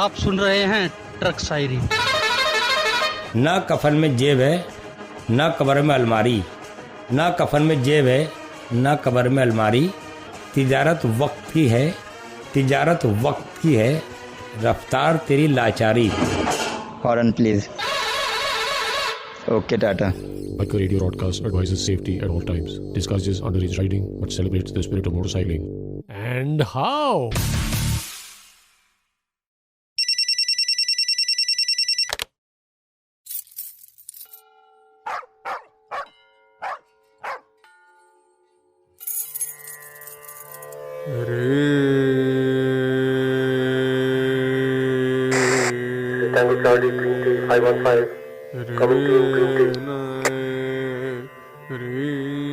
आप सुन रहे हैं ट्रक शायरी। ना कफन में जेब है, ना कब्र में अलमारी, ना कफन में जेब है, ना कब्र में अलमारी। तिजारत वक्त की है, तिजारत वक्त की है, रफ्तार तेरी लाचारी। Horn please. Okay Tata. Biker Radio Broadcast advises safety at all times, discourages underage riding, but celebrates the spirit of motorcycling. And how? Tango Charlie, Green Tea 515. Coming team, Green Tea.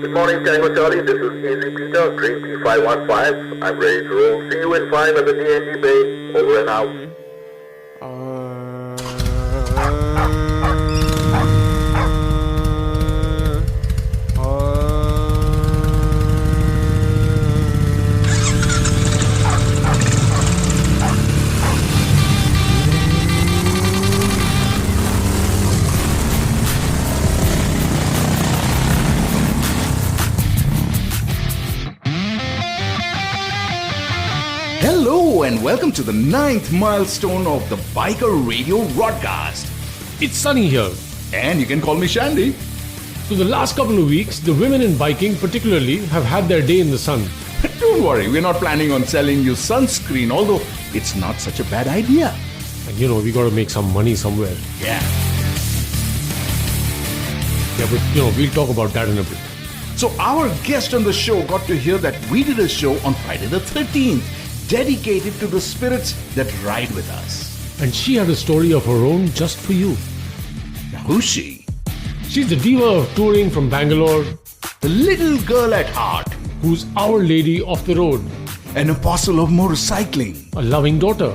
Good morning, Tango Charlie. This is Easy Peter, Green Tea 515. I'm ready to roll. See you in 5 at the DND Bay. Over and out. Hello and welcome to the 9th milestone of the Biker Radio broadcast. It's sunny here. And you can call me Shandy. So the last couple of weeks, the women in biking particularly have had their day in the sun. Don't worry, we're not planning on selling you sunscreen, although it's not such a bad idea. And we got to make some money somewhere. Yeah. Yeah, but we'll talk about that in a bit. So our guest on the show got to hear that we did a show on Friday the 13th, dedicated to the spirits that ride with us. And she had a story of her own just for you. Now, who's she? She's the diva of touring from Bangalore, The little girl at heart, who's Our Lady of the Road, an apostle of motorcycling, a loving daughter,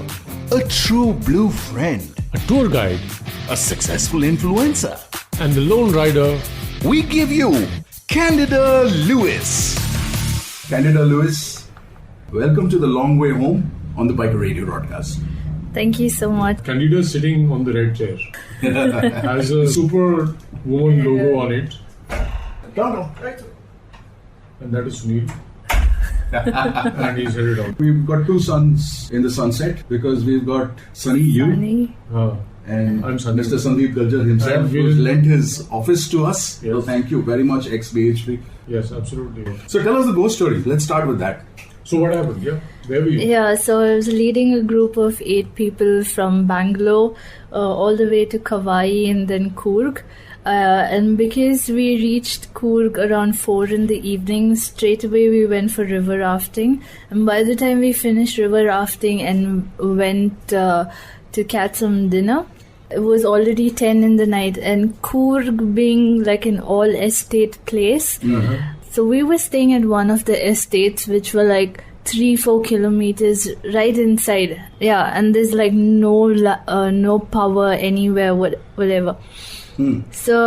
a true blue friend, a tour guide, a successful influencer. and the lone rider. We give you Candida Louis. Candida Louis, welcome to the long way home on the Biker Radio broadcast. Thank you so much. Candida's sitting on the red chair. Has a super woman logo on it. No, right. And that is Sunil. And he's headed out. We've got two suns in the sunset because we've got Sunny, you, Sunny. and I'm Sunny. Mr. Sandeep Guljar himself, And who's we'll- lent his office to us. Yes. So thank you very much, ex-BHP. Yes, absolutely. So tell us the ghost story. Let's start with that. So what happened? Yeah, where were you? Yeah, so I was leading a group of 8 people from Bangalore all the way to Kauai and then Coorg. And because we reached Coorg around 4 in the evening, straight away we went for river rafting. And by the time we finished river rafting and went to catch some dinner, it was already 10 in the night. And Coorg being like an all-estate place, so we were staying at one of the estates, which were like 3-4 kilometers right inside. Yeah, and there's like no power anywhere, whatever. So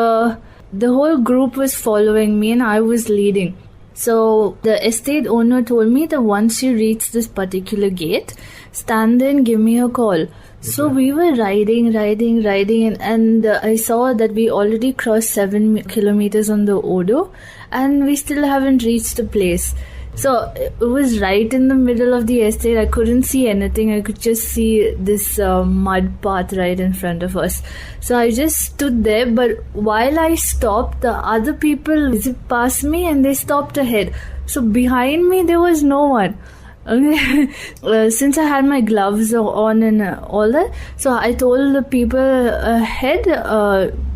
the whole group was following me and I was leading. So the estate owner told me that once you reach this particular gate, stand there and give me a call. So we were riding and I saw that we already crossed 7 kilometers on the Odo and we still haven't reached the place. So it was right in the middle of the estate. I couldn't see anything. I could just see this mud path right in front of us. So I just stood there. But while I stopped, the other people zipped past me and they stopped ahead. So behind me, there was no one. Okay. Since I had my gloves on and all that, so I told the people ahead,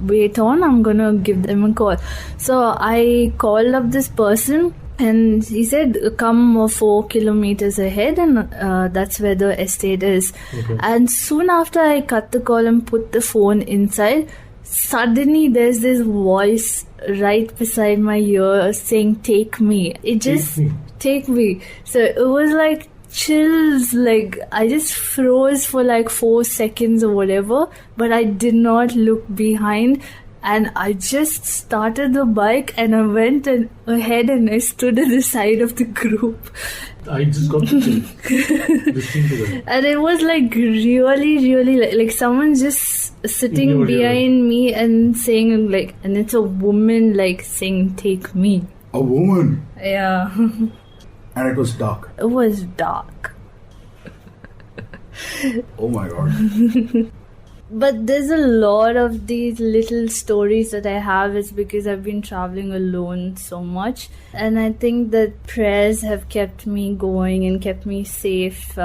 wait on, I'm gonna give them a call. So I called up this person. And he said, come 4 kilometers ahead and that's where the estate is. Okay. And soon after I cut the call and put the phone inside, suddenly there's this voice right beside my ear saying, take me. It just, take me. So it was like chills, like I just froze for like 4 seconds or whatever, but I did not look behind. And I just started the bike and I went ahead and I stood at the side of the group. I just got to listening to that. And it was like really like someone just sitting behind me and saying like, and it's a woman like saying, "Take me." A woman. Yeah. And it was dark. It was dark. Oh my God. But there's a lot of these little stories that I have. It's because I've been traveling alone so much. And I think that prayers have kept me going and kept me safe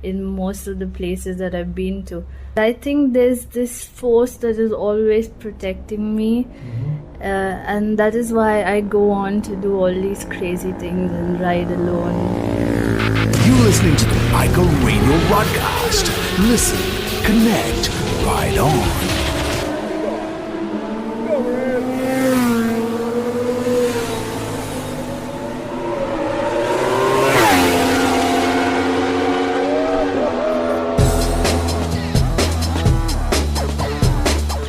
in most of the places that I've been to. I think there's this force that is always protecting me. And that is why I go on to do all these crazy things and ride alone. You're listening to the Biker Radio broadcast. Listen, connect, ride on.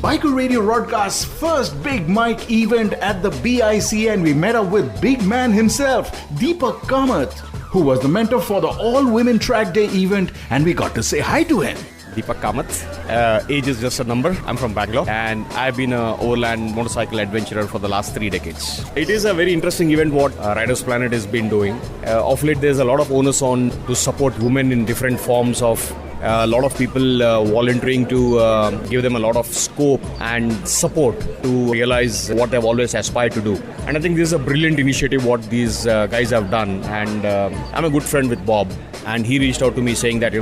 Biker Radio broadcast's first big mic event at the BIC, and we met up with big man himself, Deepak Kamath, who was the mentor for the all-women track day event, and we got to say hi to him. Deepak Kamath. Age is just a number. I'm from Bangalore and I've been an overland motorcycle adventurer for the last 3 decades. It is a very interesting event what Riders Planet has been doing. Of late there's a lot of onus on to support women in different forms of a lot of people volunteering to give them a lot of scope and support to realize what they've always aspired to do. And I think this is a brilliant initiative what these guys have done. And I'm a good friend with Bob. And he reached out to me saying that,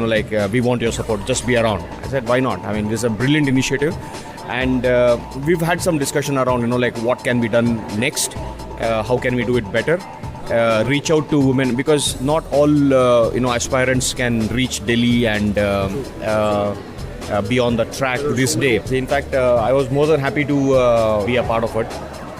we want your support, just be around. I said, why not? I mean, this is a brilliant initiative. And we've had some discussion around, what can be done next? How can we do it better? Reach out to women, because not all, aspirants can reach Delhi and be on the track this day. In fact, I was more than happy to be a part of it.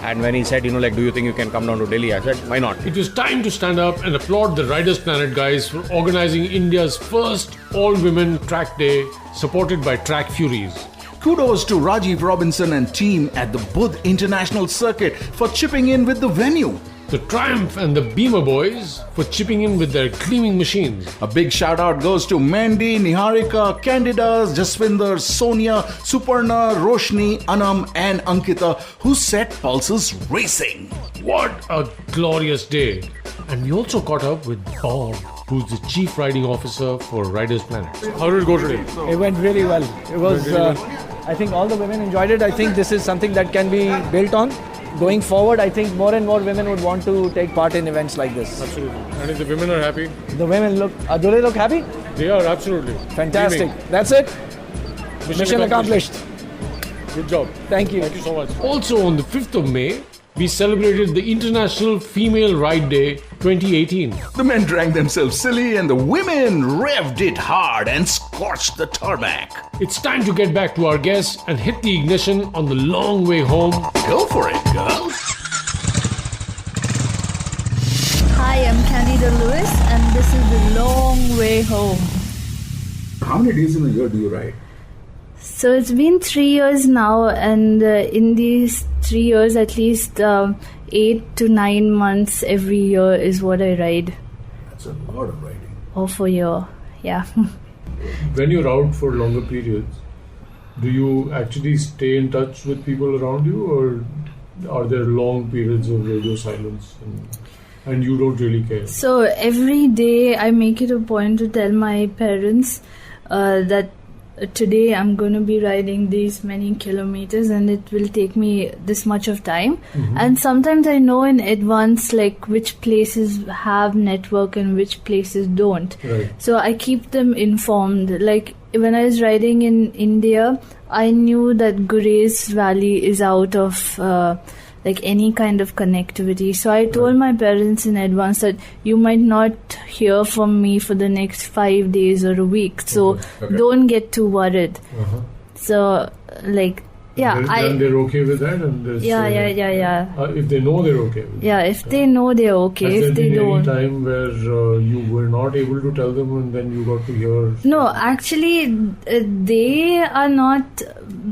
And when he said, do you think you can come down to Delhi? I said, why not? It was time to stand up and applaud the Riders Planet guys for organizing India's first all-women track day, supported by Track Furies. Kudos to Rajiv Robinson and team at the Budh International Circuit for chipping in with the venue. The Triumph and the Beamer boys for chipping in with their cleaning machines. A big shout out goes to Mandy, Niharika, Candida, Jaswinder, Sonia, Suparna, Roshni, Anam and Ankita, who set pulses racing. What a glorious day. And we also caught up with Bob, who's the Chief Riding Officer for Riders Planet. How did it go today? It went really well. It was, I think all the women enjoyed it. I think this is something that can be built on. Going forward, I think more and more women would want to take part in events like this. Absolutely. And if the women are happy? The women look... do they look happy? They are, absolutely. Fantastic. That's it. Mission accomplished. Good job. Thank you. Thank you so much. Also on the 5th of May, we celebrated the International Female Ride Day 2018. The men drank themselves silly and the women revved it hard and scorched the tarmac. It's time to get back to our guests and hit the ignition on the long way home. Go for it, girl. Hi, I'm Candida Louis and this is the long way home. How many days in a year do you ride? So it's been 3 years now, and in these 3 years, at least 8 to 9 months every year is what I ride. That's a lot of riding. Off a year, yeah. When you're out for longer periods, do you actually stay in touch with people around you, or are there long periods of radio silence and you don't really care? So every day I make it a point to tell my parents that today I'm going to be riding these many kilometers and it will take me this much of time. And sometimes I know in advance like which places have network and which places don't. Right. So I keep them informed. Like when I was riding in India, I knew that Gurez Valley is out of like any kind of connectivity. So I told my parents in advance that you might not hear from me for the next 5 days or a week. So don't get too worried. So like Yeah, And they're okay with that, and there's, yeah. If they know they're okay with Yeah, if they know, they're okay. Has If there they been don't, any time where you were not able to tell them, and then you got to hear? no, actually, they are not,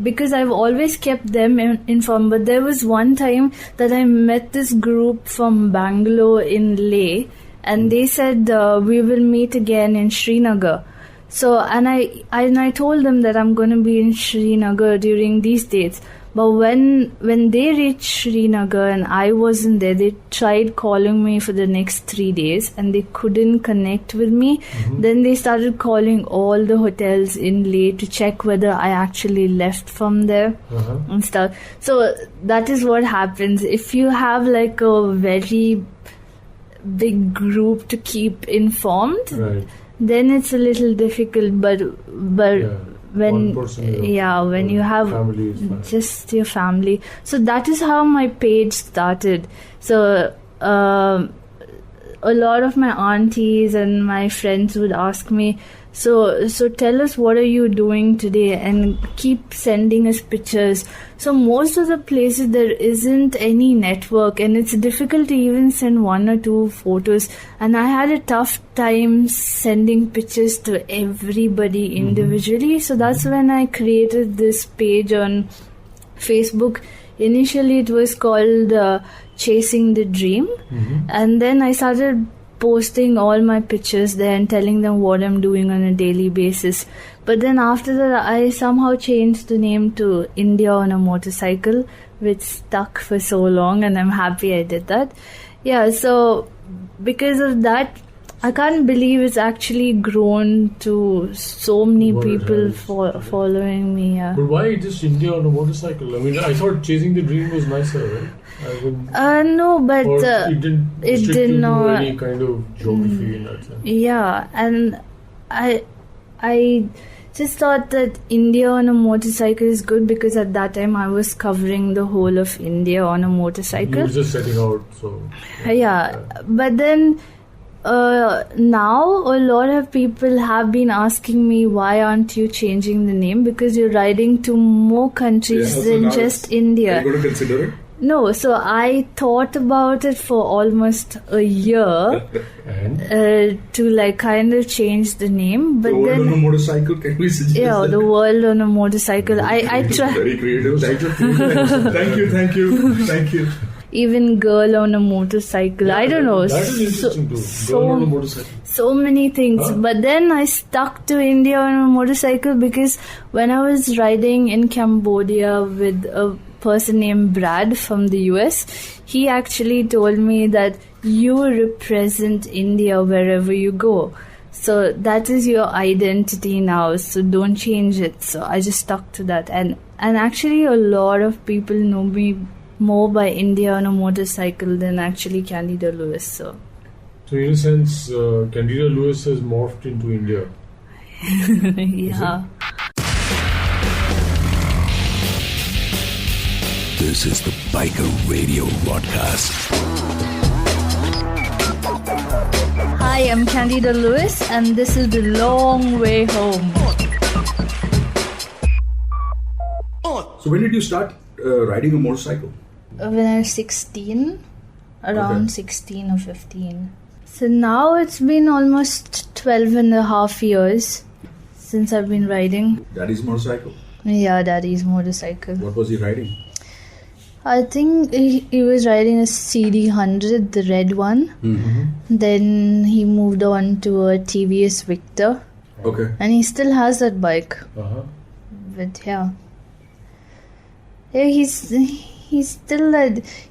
because I've always kept them informed. But there was one time that I met this group from Bangalore in Leh, and they said we will meet again in Srinagar. So, and I told them that I'm going to be in Srinagar during these dates. But when they reached Srinagar and I wasn't there, they tried calling me for the next 3 days and they couldn't connect with me. Then they started calling all the hotels in Leh to check whether I actually left from there and stuff. So that is what happens. If you have like a very big group to keep informed, Right. then it's a little difficult. But when when you have family is fine. just your family, so that is how my page started. So a lot of my aunties and my friends would ask me, so tell us what are you doing today, and keep sending us pictures. So most of the places there isn't any network and it's difficult to even send 1 or 2 photos, and I had a tough time sending pictures to everybody individually. So that's when I created this page on Facebook. Initially it was called Chasing the Dream, and then I started posting all my pictures there and telling them what I'm doing on a daily basis. But then after that, I somehow changed the name to India on a Motorcycle, which stuck for so long, and I'm happy I did that. Yeah, so because of that, I can't believe it's actually grown to so many people following me. Yeah. But why just India on a motorcycle? I mean, I thought Chasing the Dream was nicer, right? No, but it did did not. not any kind of geography in that sense. Yeah, and I just thought that India on a motorcycle is good because at that time I was covering the whole of India on a motorcycle. You were just setting out, so yeah. But then now a lot of people have been asking me, why aren't you changing the name, because you're riding to more countries than just India. Are you going to consider it? No, so I thought about it for almost a year to like kind of change the name, but the world then on a motorcycle, can we suggest that? the world on a motorcycle. I try. Very creative. Thank you. Even girl on a motorcycle. I don't know. That is interesting too. Girl on a motorcycle. So many things. But then I stuck to India on a motorcycle because when I was riding in Cambodia with a person named Brad from the US, he actually told me that you represent India wherever you go. So that is your identity now. So don't change it. So I just stuck to that. And actually a lot of people know me more by India on a motorcycle than actually Candida Louis. So in a sense, Candida Louis has morphed into India. Yeah. This is the Biker Radio broadcast. Hi, I'm Candida Louis, and this is The Long Way Home. So when did you start riding a motorcycle? When I was 16, around 16 or 15. So now it's been almost 12 and a half years since I've been riding. Daddy's motorcycle? Yeah, Daddy's motorcycle. What was he riding? I think he was riding a CD100, the red one. Then he moved on to a TVS Victor. Okay. And he still has that bike. But yeah, he's still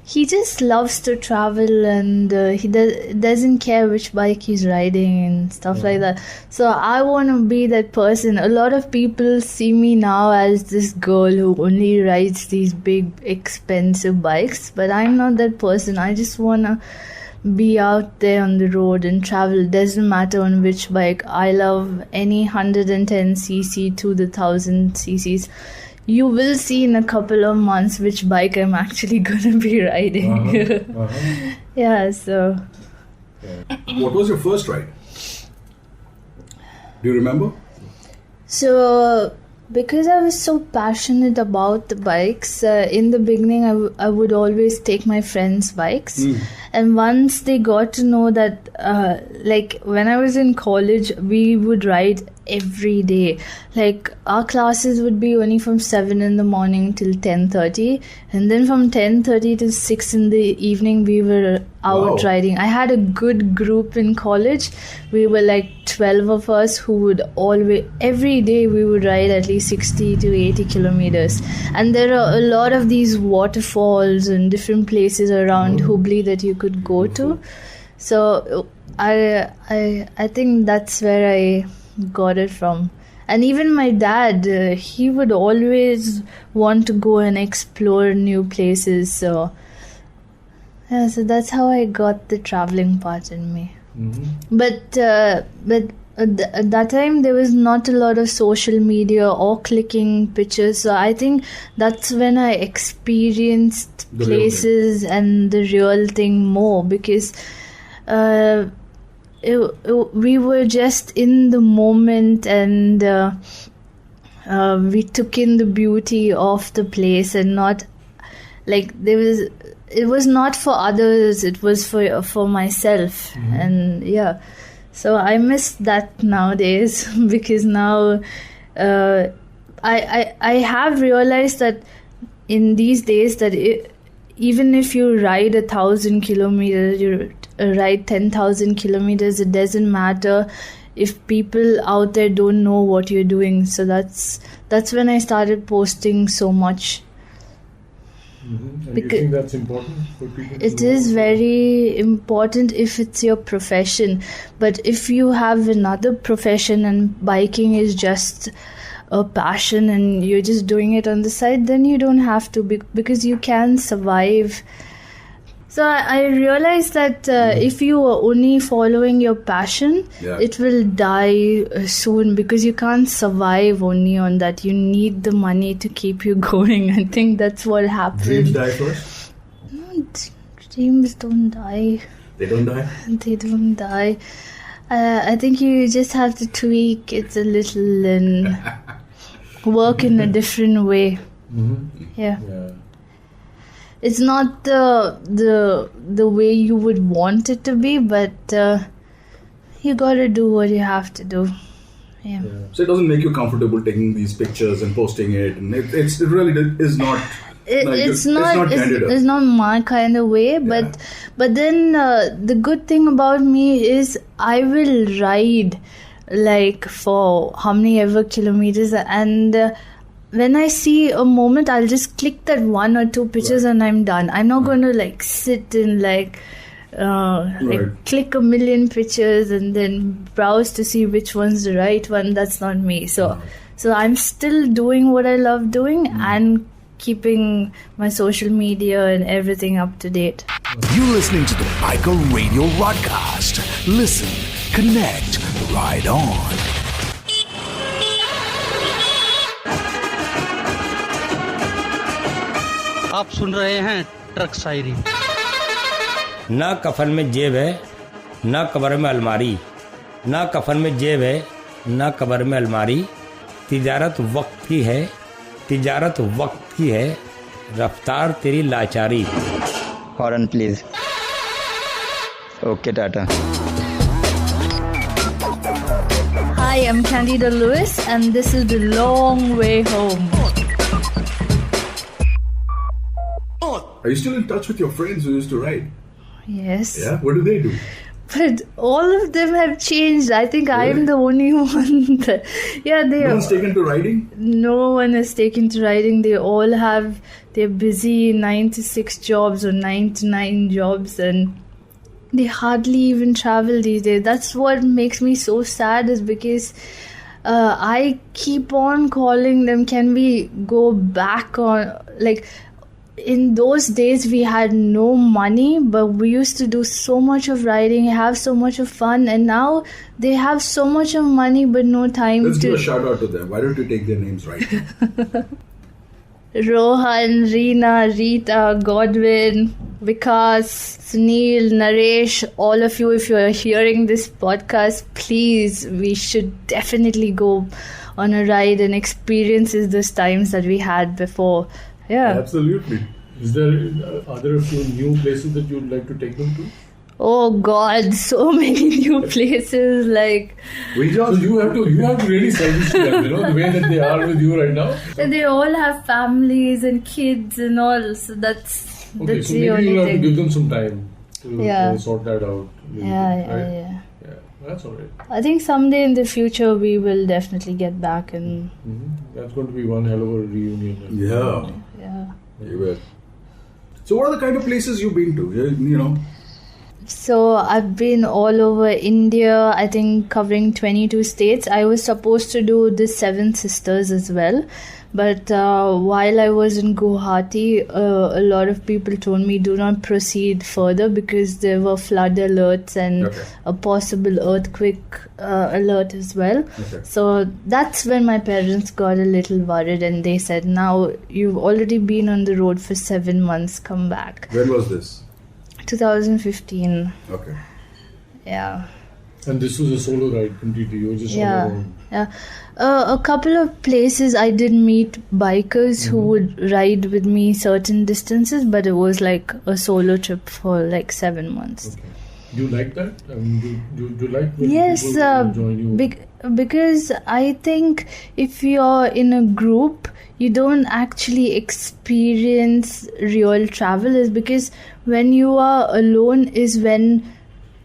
he just loves to travel, and he doesn't care which bike he's riding and stuff like that. So I want to be that person. A lot of people see me now as this girl who only rides these big expensive bikes, but I'm not that person. I just want to be out there on the road and travel. Doesn't matter on which bike. I love any 110cc to the 1000cc's. You will see in a couple of months which bike I'm actually gonna be riding. Yeah, so. What was your first ride? Do you remember? So Because I was so passionate about the bikes, in the beginning I would always take my friends' bikes. And once they got to know that, like when I was in college, we would ride every day. Like our classes would be only from 7 in the morning till 10:30. And then from 10:30 to 6 in the evening, we were out riding. I had a good group in college. We were like 12 of us who would every day we would ride at least 60 to 80 kilometers. And there are a lot of these waterfalls and different places around Hubli that you could go to. So I think that's where I got it from. And even my dad, he would always want to go and explore new places. So yeah, so that's how I got the traveling part in me. But at that time there was not a lot of social media or clicking pictures, so I think that's when I experienced places and the real thing more, because we were just in the moment, and we took in the beauty of the place, and not like it was not for others, it was for myself. And yeah, so I miss that nowadays because now I have realized that in these days that even if you ride 1,000 kilometers, you ride 10,000 kilometers, it doesn't matter if people out there don't know what you're doing. So that's when I started posting so much. And you think that's important for people? It is very important if it's your profession. But if you have another profession and biking is just a passion and you're just doing it on the side, then you don't have to, because you can survive. So I realized that if you are only following your passion, it will die soon, because you can't survive only on that. You need the money to keep you going. I think that's what happened. Dreams die first? No, dreams don't die. They don't die? They don't die. I think you just have to tweak it a little and work in a different way. Yeah. It's not the way you would want it to be, but you gotta do what you have to do. Yeah. So it doesn't make you comfortable taking these pictures and posting it, and it really is not. It's not my kind of way, but then the good thing about me is I will ride like for how many ever kilometers, and when I see a moment, I'll just click that 1 or 2 pictures and I'm done. I'm not going to like sit and like click a million pictures and then browse to see which one's the right one. That's not me. So I'm still doing what I love doing and keeping my social media and everything up to date. You're listening to the Biker Radio Broadcast. Listen, connect, ride on. आप सुन रहे हैं truck शायरी। ना कफन में जेब है, ना कब्र में अलमारी, ना कफन में जेब है, ना कब्र में अलमारी। तिजारत वक्त की है, तिजारत वक्त की है, रफ्तार तेरी लाचारी। Horn please. Okay, Tata. Hi, I'm Candida Louis, and this is The Long Way Home. Are you still in touch with your friends who used to ride? Yes. Yeah? What do they do? But all of them have changed. I think really? I'm the only one. No one's taken to riding? No one is taken to riding. They all have their busy 9 to 6 jobs or 9 to 9 jobs, and they hardly even travel these days. That's what makes me so sad, is because I keep on calling them, can we go back on, like, in those days we had no money, but we used to do so much of riding, have so much of fun, and now they have so much of money but no time. Let's give a shout out to them. Why don't you take their names right? Rohan, Reena, Rita, Godwin, Vikas, Sunil, Naresh, all of you, if you are hearing this podcast, please, we should definitely go on a ride and experiences those times that we had before. Yeah. Absolutely. Are there a few new places that you'd like to take them to? Oh God, so many new places. Like, So you have to really service to them, the way that they are with you right now. they all have families and kids and all, so that's Okay, that's so the maybe only you'll have to thing. give them some time to Yeah. sort that out. Maybe, Yeah. Yeah, that's alright. I think someday in the future we will definitely get back and That's going to be one hell of a reunion. Yeah. yeah. You bet. So what are the kind of places you've been to? So I've been all over India, I think covering 22 states. I was supposed to do the Seven Sisters as well. But while I was in Guwahati, a lot of people told me do not proceed further because there were flood alerts and a possible earthquake alert as well. Okay. So that's when my parents got a little worried and they said, now you've already been on the road for 7 months, come back. When was this? 2015. Okay. Yeah. And this was a solo ride completely. You were just on your own. Yeah. A couple of places I did meet bikers who would ride with me certain distances, but it was like a solo trip for like 7 months. Okay. Do you like that? I mean, do you like when Yes, people join you? because I think if you're in a group, you don't actually experience real travel. Is because when you are alone is when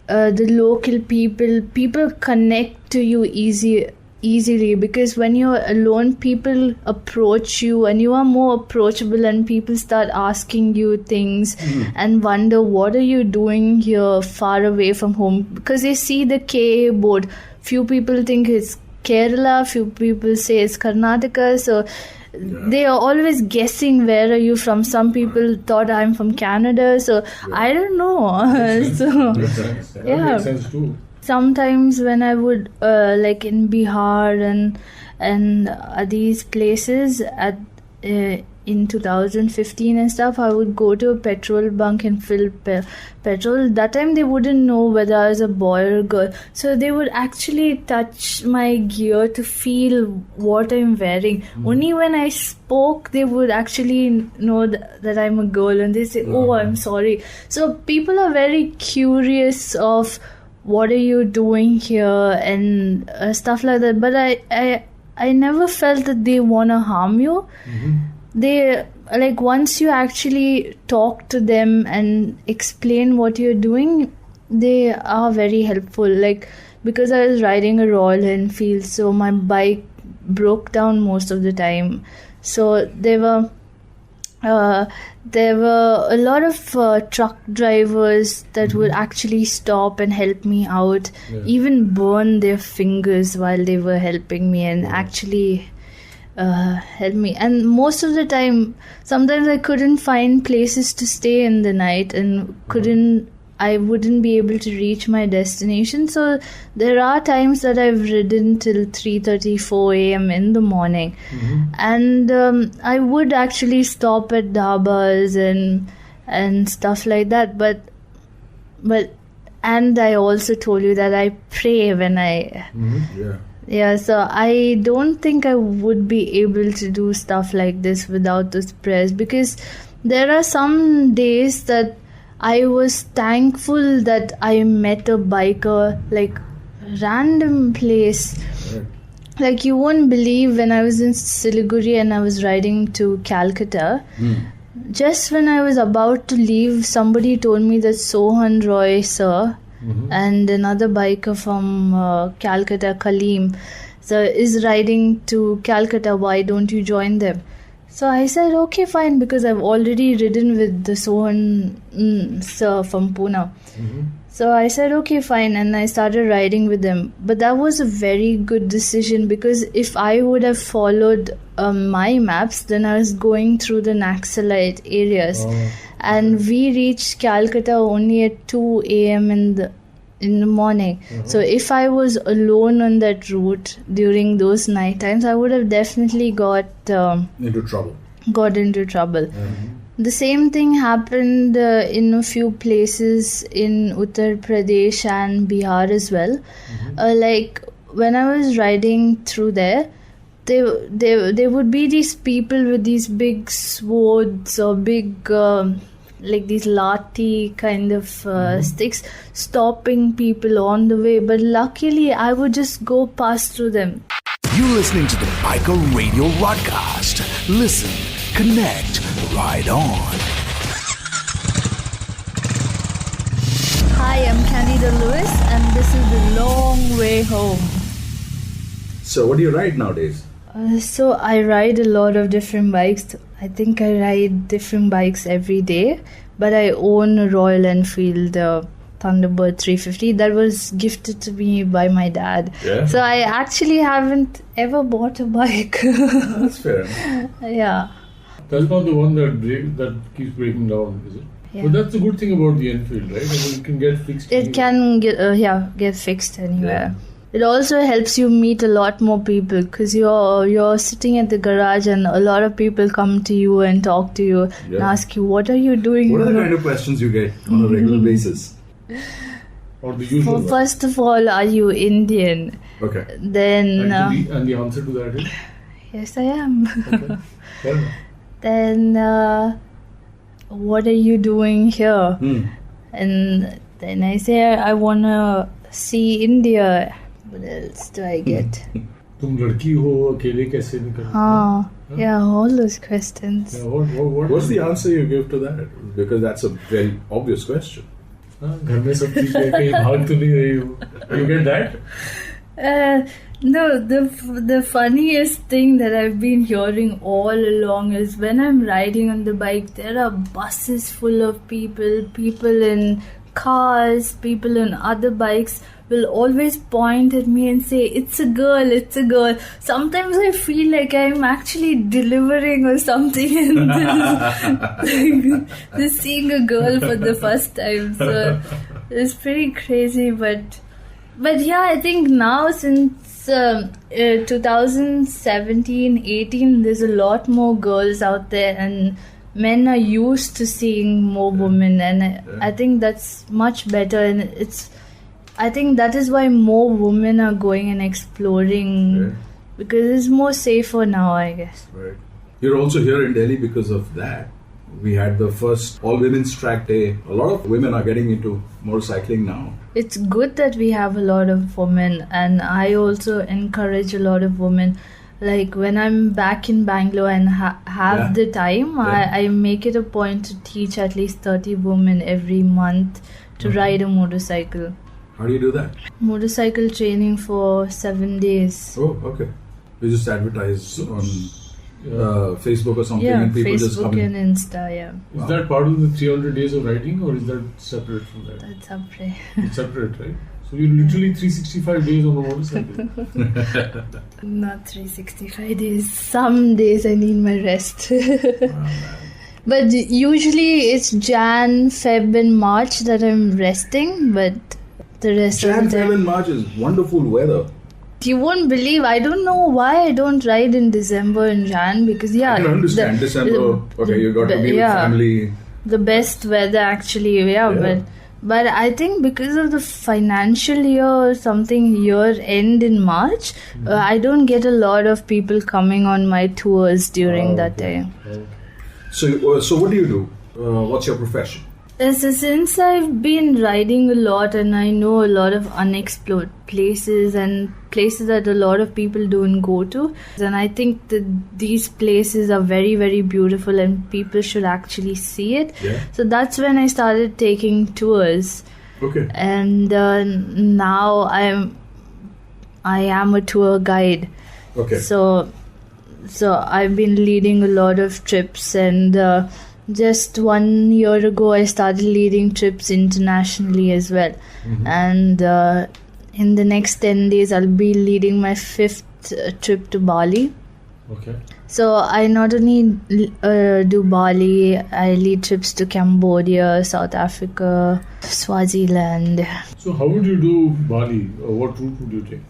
the local people connect to you easily, because when you're alone, people approach you and you are more approachable and people start asking you things and wonder what are you doing here far away from home, because they see the KA board. Few people think it's Kerala, few people say it's Karnataka, so they are always guessing where are you from. Some people thought I'm from Canada, so I don't know. So Makes sense. That yeah. makes sense too. Sometimes when I would like in Bihar and these places in 2015 and stuff, I would go to a petrol bunk and fill petrol. That time they wouldn't know whether I was a boy or a girl, so they would actually touch my gear to feel what I'm wearing. Only when I spoke they would actually know that I'm a girl, and they say, oh, I'm sorry. So people are very curious of what are you doing here and stuff like that, but I never felt that they want to harm you. They like, once you actually talk to them and explain what you're doing, they are very helpful. Like, because I was riding a Royal Enfield, so my bike broke down most of the time, so there were a lot of truck drivers that would actually stop and help me out, even burn their fingers while they were helping me and actually help me. And most of the time, sometimes I couldn't find places to stay in the night and I wouldn't be able to reach my destination. So there are times that I've ridden till 3:30, 4 a.m. in the morning. And I would actually stop at dhabas and stuff like that. But and I also told you that I pray when I... Yeah, so I don't think I would be able to do stuff like this without those prayers, because there are some days that I was thankful that I met a biker, like random place. Like, you won't believe, when I was in Siliguri and I was riding to Calcutta, just when I was about to leave, somebody told me that Sohan Roy sir and another biker from Calcutta, Kaleem, so is riding to Calcutta. Why don't you join them? So I said, okay, fine, because I've already ridden with the Sohan sir from Pune. So I said, okay, fine, and I started riding with them. But that was a very good decision, because if I would have followed my maps, then I was going through the Naxalite areas. And we reached Calcutta only at 2 a.m. in the morning. So if I was alone on that route during those night times, I would have definitely got into trouble. The same thing happened in a few places in Uttar Pradesh and Bihar as well. Like, when I was riding through there, there would be these people with these big swords or big like these lathi kind of sticks stopping people on the way, but luckily I would just go past through them. You're listening to the Biker Radio Broadcast. Listen, connect, ride on. Hi, I'm Candida Louis, and this is The Long Way Home. So what do you ride nowadays? So I ride a lot of different bikes. I think I ride different bikes every day, but I own a Royal Enfield Thunderbird 350 that was gifted to me by my dad. Yeah. So I actually haven't ever bought a bike. That's fair enough. Yeah. That's not the one that keeps breaking down, is it? Yeah. But that's the good thing about the Enfield, right? I mean, it can get fixed. It can get fixed anywhere. Yeah. It also helps you meet a lot more people because you're sitting at the garage and a lot of people come to you and talk to you and ask you, what are you doing? What are the kind of questions you get on a regular basis? Or the usual first of all, are you Indian? Okay. Then and the answer to that is? Yes, I am. Okay. Fair enough. Then what are you doing here? And then I say I want to see India. What else do I get? तुम लड़की हो अकेले कैसे निकल? Yeah, all those questions. Yeah, what's the answer you give to that? Because that's a very obvious question. घर में सब ठीक है, कहीं भाग तो नहीं रही हो? You get that? No, the funniest thing that I've been hearing all along is when I'm riding on the bike, there are buses full of people in cars, people on other bikes will always point at me and say, it's a girl. Sometimes I feel like I'm actually delivering or something and just seeing a girl for the first time. So it's pretty crazy, but yeah, I think now since 2017-18, there's a lot more girls out there and men are used to seeing more women, and I think that's much better, and I think that is why more women are going and exploring because it's more safer now, I guess. Right. You're also here in Delhi because of that. We had the first all-women's track day. A lot of women are getting into motorcycling now. It's good that we have a lot of women, and I also encourage a lot of women. Like when I'm back in Bangalore and have the time, I make it a point to teach at least 30 women every month to ride a motorcycle. How do you do that? Motorcycle training for 7 days. Oh, okay. You just advertise on Facebook or something and people Facebook just come in? and Insta, Is that part of the 300 days of riding or is that separate from that? That's separate. It's separate, right? So you're literally 365 days on a motorcycle. Not 365 days. Some days I need my rest. But usually it's Jan, Feb and March that I'm resting, but the rest Jan, of the time... Feb and March is wonderful weather. You won't believe, I don't know why I don't ride in December and Jan because I can understand. December, you got to be with family. The best weather actually, but I think because of the financial year or something year end in March, I don't get a lot of people coming on my tours during that time. So what do you do? What's your profession? So since I've been riding a lot and I know a lot of unexplored places and places that a lot of people don't go to, and I think that these places are very, very beautiful and people should actually see it. So that's when I started taking tours. Okay. And now I am a tour guide. Okay. So I've been leading a lot of trips, and just 1 year ago I started leading trips internationally as well. And in the next 10 days I'll be leading my 5th trip to Bali. Okay. So I not only do Bali, I lead trips to Cambodia, South Africa, Swaziland. So how would you do Bali? What route would you take?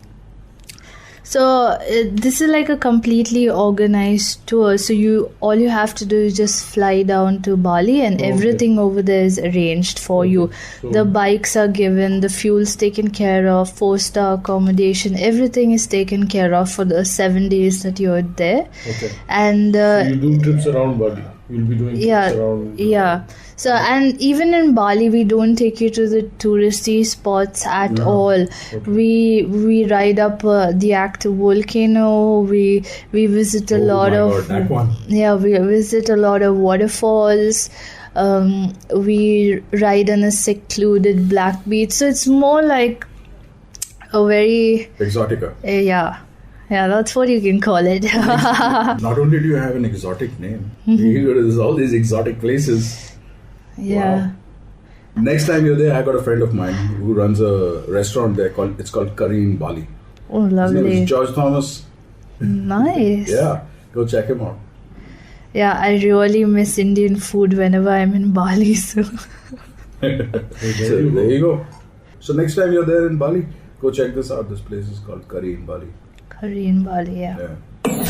So this is like a completely organized tour. So all you have to do is just fly down to Bali, and everything over there is arranged for you. So The bikes are given, the fuel's taken care of, 4-star accommodation, everything is taken care of for the 7 days that you're there. Okay. And So you do trips around Bali. You'll be doing trips around. Yeah. So, and even in Bali, we don't take you to the touristy spots at all. Okay. We ride up the active volcano. We visit a lot of God, that one. yeah. We visit a lot of waterfalls. We ride on a secluded black beach. So it's more like a very Exotica. yeah. That's what you can call it. Not only do you have an exotic name, you go to all these exotic places. Yeah. Wow. Next time you're there, I got a friend of mine who runs a restaurant there it's called Curry in Bali. Oh, His name lovely. is George Thomas. Nice. Yeah, go check him out. Yeah, I really miss Indian food whenever I'm in Bali. So So there you go. So next time you're there in Bali, go check this out. This place is called Curry in Bali. curry in Bali, yeah. Yeah.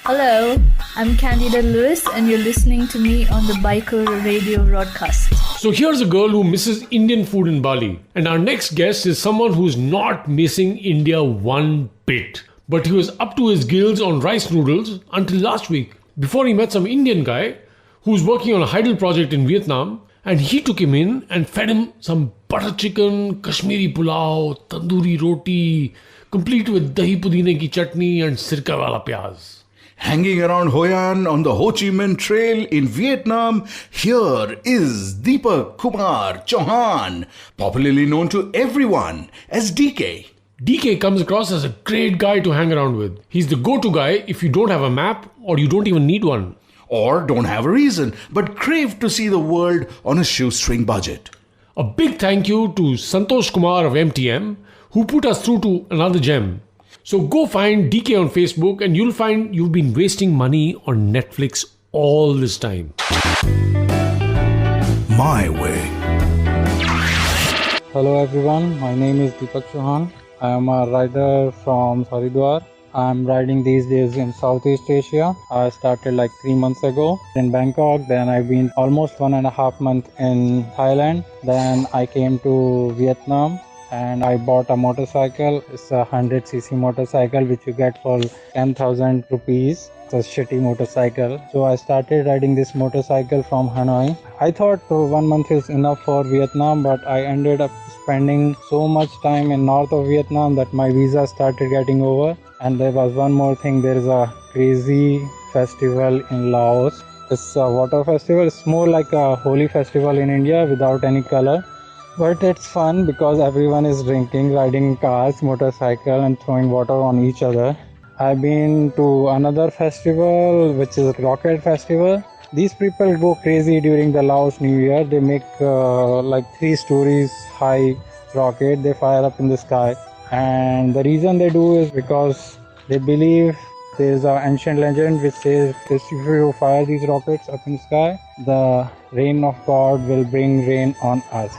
Hello, I'm Candida Louis, and you're listening to me on the Biker Radio broadcast. So here's a girl who misses Indian food in Bali. And our next guest is someone who's not missing India one bit. But he was up to his gills on rice noodles until last week, before he met some Indian guy who's working on a hydel project in Vietnam, and he took him in and fed him some butter chicken, Kashmiri pulao, tandoori roti, complete with dahi pudine ki chutney and sirka wala pyaz. Hanging around Hoi An on the Ho Chi Minh Trail in Vietnam, here is Deepak Kumar Chauhan, popularly known to everyone as DK. DK comes across as a great guy to hang around with. He's the go-to guy if you don't have a map or you don't even need one. Or don't have a reason, but crave to see the world on a shoestring budget. A big thank you to Santosh Kumar of MTM, who put us through to another gem. So go find DK on Facebook and you'll find you've been wasting money on Netflix all this time. My way. Hello everyone, my name is Deepak Chauhan. I am a rider from Haridwar. I am riding these days in Southeast Asia. I started like 3 months ago in Bangkok. Then I've been almost 1.5 months in Thailand. Then I came to Vietnam and I bought a motorcycle. It's a 100cc motorcycle which you get for 10,000 rupees. It's a shitty motorcycle. So I started riding this motorcycle from Hanoi. I thought 1 month is enough for Vietnam, but I ended up spending so much time in north of Vietnam that my visa started getting over. And there was one more thing, there is a crazy festival in Laos. It's a water festival. It's more like a holy festival in India without any color. But it's fun because everyone is drinking, riding cars, motorcycle and throwing water on each other. I've been to another festival which is Rocket Festival. These people go crazy during the Laos New Year. They make like 3 stories high rocket. They fire up in the sky. And the reason they do is because they believe there is an ancient legend which says if you fire these rockets up in the sky, the rain of God will bring rain on us.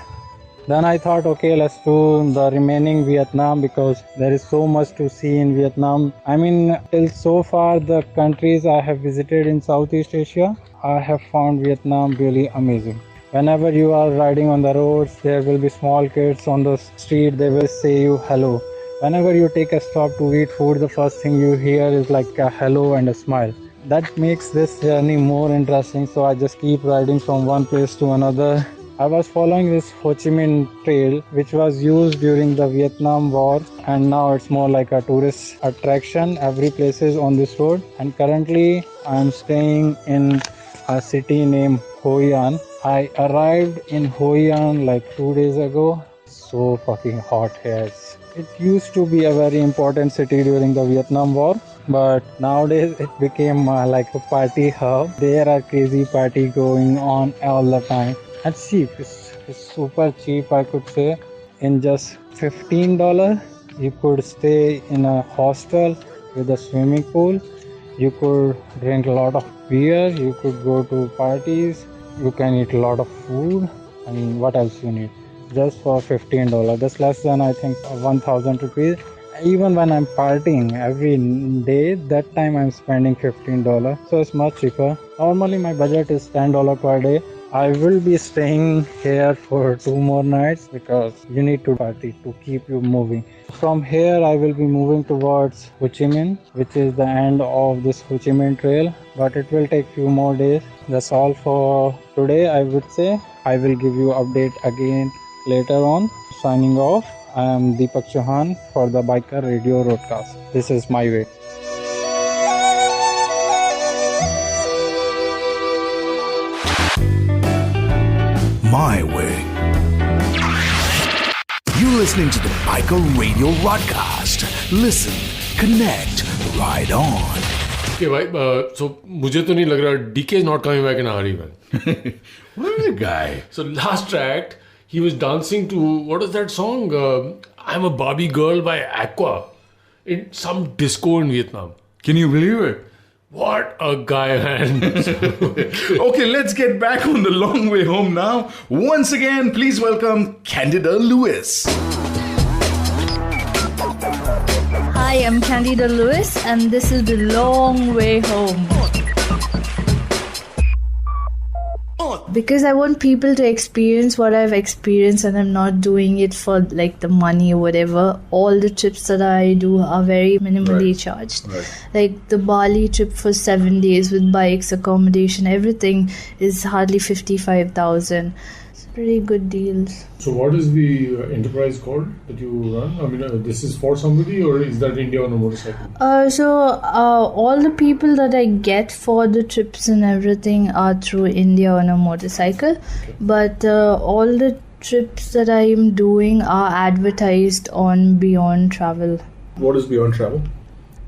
Then I thought, okay, let's do the remaining Vietnam because there is so much to see in Vietnam. I mean, till so far, the countries I have visited in Southeast Asia, I have found Vietnam really amazing. Whenever you are riding on the roads, there will be small kids on the street, they will say you hello. Whenever you take a stop to eat food, the first thing you hear is like a hello and a smile. That makes this journey more interesting, so I just keep riding from one place to another. I was following this Ho Chi Minh Trail, which was used during the Vietnam War, and now it's more like a tourist attraction. Every place is on this road, and currently I'm staying in a city named Hoi An. I arrived in Hoi An like 2 days ago. So fucking hot here. It used to be a very important city during the Vietnam War, but nowadays it became like a party hub. There are crazy party going on all the time. And cheap, it's super cheap, I could say. In just $15, you could stay in a hostel with a swimming pool. You could drink a lot of beer. You could go to parties. You can eat a lot of food. And what else you need? Just for $15. That's less than, I think, 1,000 rupees. Even when I'm partying every day, that time I'm spending $15. So it's much cheaper. Normally my budget is $10 per day. I will be staying here for 2 more nights because you need to party to keep you moving. From here I will be moving towards Ho Chi Minh, which is the end of this Ho Chi Minh trail, but it will take few more days. That's all for today, I would say. I will give you update again later on. Signing off. I am Deepak Chauhan for the Biker Radio Broadcast. This is my way. My way. You're listening to the Biker Radio Broadcast. Listen, connect, ride on. Okay, भाई, so मुझे तो नहीं लग रहा DK is not coming back in a hurry, man. What a guy. So last track, he was dancing to, what is that song? I'm a Barbie Girl by Aqua in some disco in Vietnam. Can you believe it? What a guy, man. Okay, let's get back on the long way home now. Once again, please welcome Candida Louis. Hi, I'm Candida Louis, and this is The Long Way Home. Because I want people to experience what I've experienced, and I'm not doing it for like the money or whatever. All the trips that I do are very minimally charged. Like the Bali trip for 7 days with bikes, accommodation, everything is hardly 55,000. It's pretty good deals. So what is the enterprise called that you run? I mean, this is for somebody, or is that India on a motorcycle? All the people that I get for the trips and everything are through India on a motorcycle. Okay. But all the trips that I am doing are advertised on Beyond Travel. What is Beyond Travel?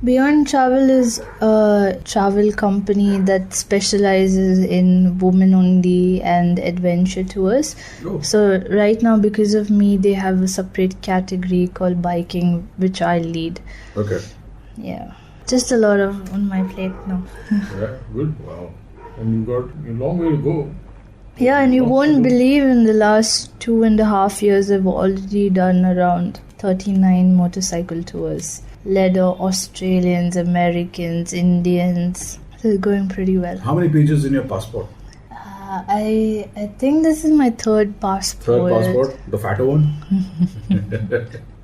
Beyond Travel is a travel company that specializes in women-only and adventure tours. Oh. So right now, because of me, they have a separate category called biking, which I lead. Okay. Yeah. Just a lot of on my plate now. Yeah, good. Wow. And you've got a long way to go. Yeah, and you won't believe in the last 2.5 years, I've already done around 39 motorcycle tours. Led Australians, Americans, Indians. So it's going pretty well. How many pages in your passport? I think this is my third passport. Third passport? The fatter one?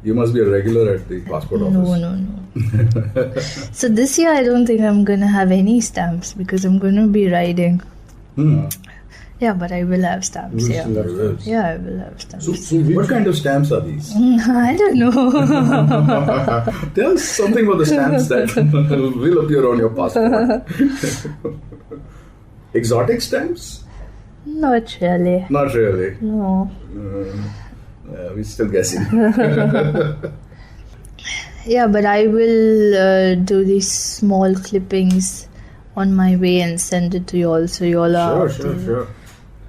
You must be a regular at the passport office. No. So this year I don't think I'm going to have any stamps because I'm going to be riding. Yeah, but I will have stamps. Yeah, I will have stamps. So what kind of stamps are these? I don't know. Tell us something about the stamps that will appear on your passport. Exotic stamps? Not really. Not really? No. We're still guessing. Yeah, but I will do these small clippings on my way and send it to you all, so you all are... Sure.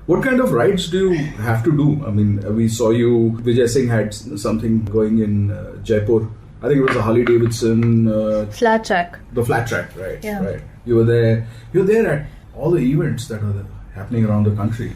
What kind of rides do you have to do? I mean, we saw you, Vijay Singh had something going in Jaipur. I think it was a Harley Davidson... flat track. The flat track, right. Yeah. Right. You were there at all the events that are happening around the country.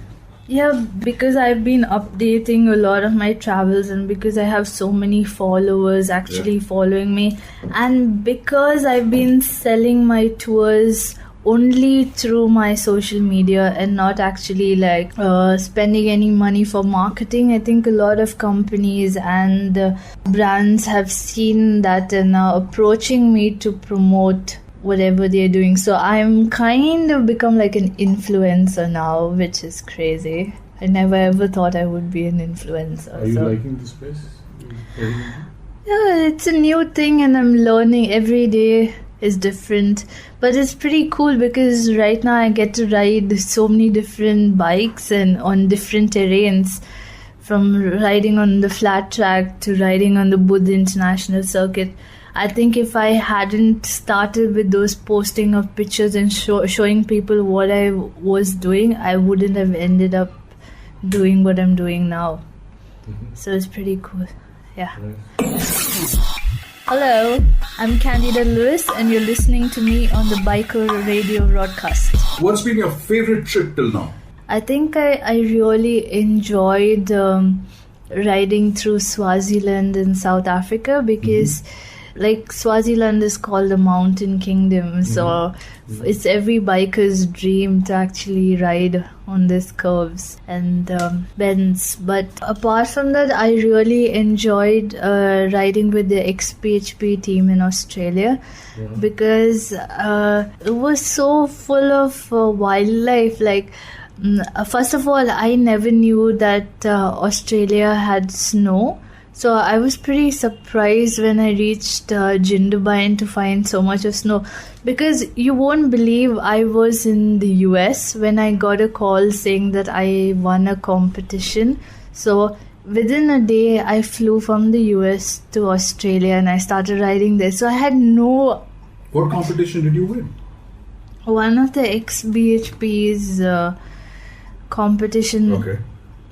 Yeah, because I've been updating a lot of my travels, and because I have so many followers actually following me, and because I've been selling my tours only through my social media and not actually like spending any money for marketing. I think a lot of companies and brands have seen that and are approaching me to promote whatever they're doing. So I'm kind of become like an influencer now, which is crazy. I never ever thought I would be an influencer. Are you liking this place? Yeah, it's a new thing and I'm learning every day. Is different, but it's pretty cool because right now I get to ride so many different bikes and on different terrains, from riding on the flat track to riding on the Buddha International Circuit. I think if I hadn't started with those posting of pictures and showing people what I was doing, I wouldn't have ended up doing what I'm doing now. So it's pretty cool. Yeah. Hello, I'm Candida Louis and you're listening to me on the Biker Radio Broadcast. What's been your favorite trip till now? I think I really enjoyed riding through Swaziland in South Africa, because like Swaziland is called a mountain kingdom, so it's every biker's dream to actually ride on these curves and bends. But apart from that, I really enjoyed riding with the XPHP team in Australia, because it was so full of wildlife. Like, first of all, I never knew that Australia had snow. So I was pretty surprised when I reached Jindabyne to find so much of snow, because you won't believe I was in the US when I got a call saying that I won a competition. So within a day I flew from the US to Australia and I started riding there. So I had no... What competition did you win? One of the XBHP's competition. Okay.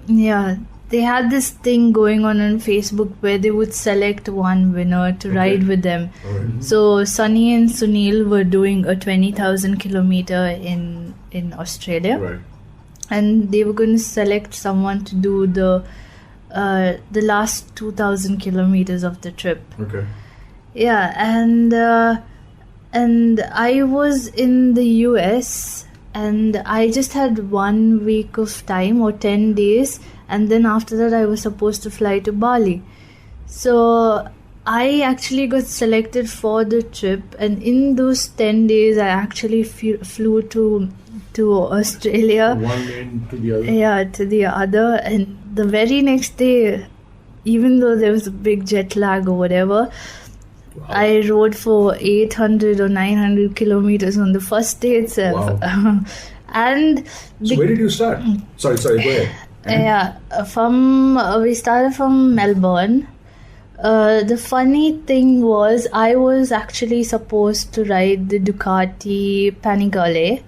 Yeah. They had this thing going on Facebook where they would select one winner to ride with them. So Sunny and Sunil were doing a 20,000 kilometer in Australia, and they were going to select someone to do the last 2,000 kilometers of the trip. Okay. Yeah, and I was in the US, and I just had 1 week of time or 10 days. And then after that, I was supposed to fly to Bali. So I actually got selected for the trip. And in those 10 days, I actually flew to Australia. One end to the other. Yeah, to the other. And the very next day, even though there was a big jet lag or whatever, I rode for 800 or 900 kilometers on the first day itself. Wow. And so where did you start? Sorry, go ahead. Yeah, we started from Melbourne. The funny thing was, I was actually supposed to ride the Ducati Panigale,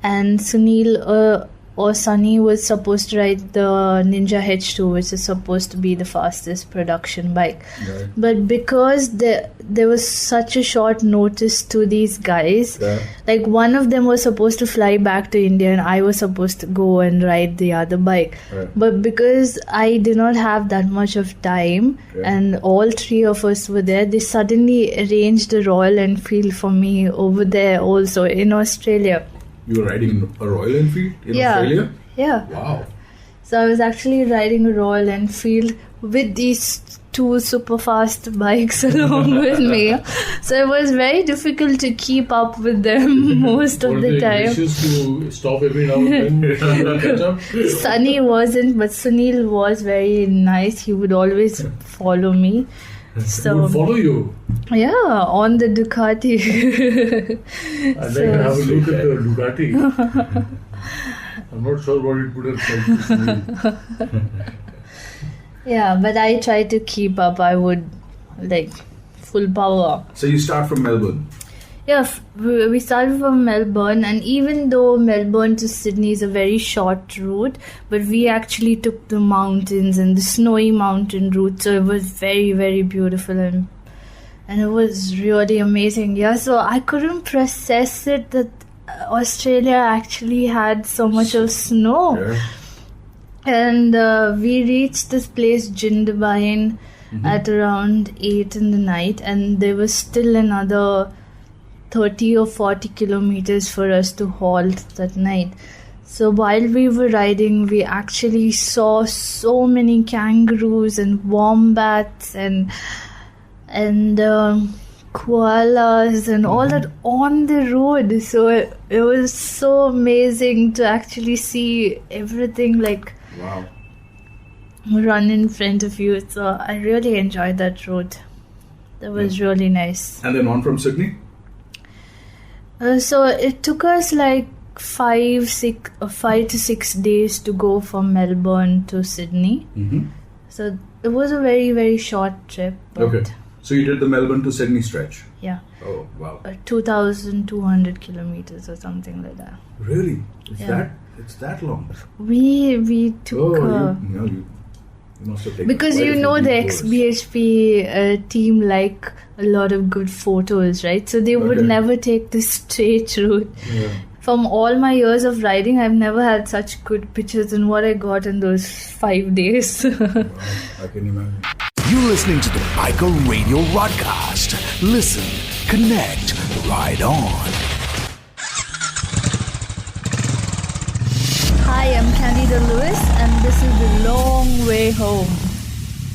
and Sunil or Sunny was supposed to ride the Ninja H2, which is supposed to be the fastest production bike. Right. But because there was such a short notice to these guys, like one of them was supposed to fly back to India and I was supposed to go and ride the other bike. Right. But because I did not have that much of time and all three of us were there, they suddenly arranged a Royal Enfield for me over there also in Australia. You were riding a Royal Enfield in Australia? Yeah. Wow. So I was actually riding a Royal Enfield with these two super fast bikes along with me. So it was very difficult to keep up with them most of the time. To stop every now and then catch up? Sunny wasn't, but Sunil was very nice. He would always follow me. So he would follow you? Yeah, on the Ducati. I'd like to have a look at the Ducati. I'm not sure what it would have felt to me. Yeah, but I tried to keep up. I would like full power. So you start from Melbourne? Yeah, we started from Melbourne, and even though Melbourne to Sydney is a very short route, but we actually took the mountains and the snowy mountain route, so it was very, very beautiful and it was really amazing. Yeah, so I couldn't process it that Australia actually had so much of snow. Yeah. And we reached this place, Jindabyne, at around 8 in the night, and there was still another 30 or 40 kilometers for us to halt that night. So while we were riding, we actually saw so many kangaroos and wombats and koalas and all that on the road. So it was so amazing to actually see everything like run in front of you. So I really enjoyed that road. That was really nice. And then on from Sydney? So it took us like 5 to 6 days to go from Melbourne to Sydney. So it was a very, very short trip. Okay. So you did the Melbourne to Sydney stretch? Yeah. Oh, wow. 2,200 kilometers or something like that. Really? It's that long? We took... you must have taken because quite you a few know the deep tours. XBHP team like a lot of good photos, right? So they would never take the straight route. from all my years of riding, I've never had such good pictures than what I got in those 5 days. I can imagine. You're listening to the Biker Radio Broadcast. Listen, connect, ride on. Hi, I'm Candida Louis, and this is The Long Way Home.